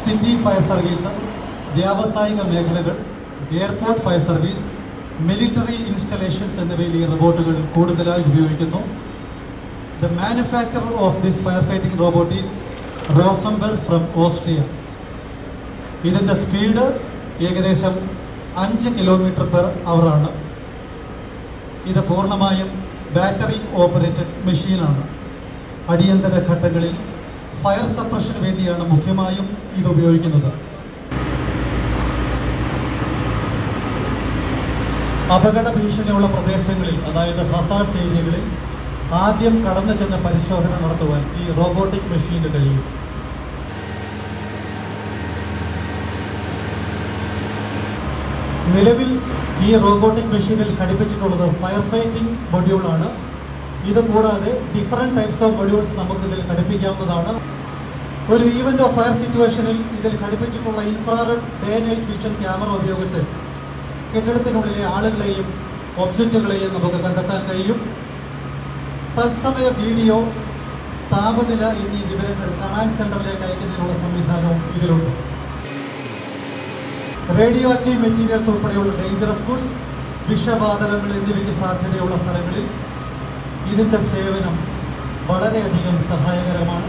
City fire services, വ്യാവസായിക മേഖലകൾ, airport fire service, military installations എന്നിവയിൽ ഈ റോബോട്ടുകൾ കൂടുതലായി ഉപയോഗിക്കുന്നു. The manufacturer of this fire fighting robot is Rosenberg from Austria. ഇതിൻ്റെ സ്പീഡ് ഏകദേശം 5 km/h ആണ്. ഇത് പൂർണ്ണമായും ബാറ്ററി ഓപ്പറേറ്റഡ് മെഷീനാണ്. അടിയന്തര ഘട്ടങ്ങളിൽ ഫയർ സപ്രഷന് വേണ്ടിയാണ് മുഖ്യമായും ഇത് ഉപയോഗിക്കുന്നത്. അപകട ഭീഷണിയുള്ള പ്രദേശങ്ങളിൽ, അതായത് ഹസാർഡ്സ് ഏരിയകളിൽ ആദ്യം കടന്നു ചെന്ന പരിശോധന നടത്തുവാൻ ഈ റോബോട്ടിക് മെഷീന് കഴിയും. നിലവിൽ ഈ റോബോട്ടിക് മെഷീനിൽ ഘടിപ്പിച്ചിട്ടുള്ളത് ഫയർ ഫൈറ്റിംഗ് മൊഡ്യൂളാണ്. ഇത് കൂടാതെ ഡിഫറെൻറ്റ് ടൈപ്സ് ഓഫ് മൊഡ്യൂൾസ് നമുക്കിതിൽ ഘടിപ്പിക്കാവുന്നതാണ്. ഒരു ഈവൻ്റ് ഓഫ് ഫയർ സിറ്റുവേഷനിൽ ഇതിൽ ഘടിപ്പിച്ചിട്ടുള്ള infrared day night vision camera ഉപയോഗിച്ച് കെട്ടിടത്തിനുള്ളിലെ ആളുകളെയും ഒബ്ജക്റ്റുകളെയും നമുക്ക് കണ്ടെത്താൻ കഴിയും. തത്സമയ വീഡിയോ, താപനില എന്നീ വിവരങ്ങൾ കമാൻഡ് സെൻറ്ററിലേക്ക് അയക്കുന്നതിനുള്ള സംവിധാനവും ഇതിലുണ്ട്. റേഡിയോ ആക്റ്റീവ് മെറ്റീരിയൽസ് ഉൾപ്പെടെയുള്ള ഡേഞ്ചറസ് ഗുഡ്സ്, വിഷവാതകങ്ങൾ എന്നിവയ്ക്ക് സാധ്യതയുള്ള സ്ഥലങ്ങളിൽ ഇതിൻ്റെ സേവനം വളരെയധികം സഹായകരമാണ്.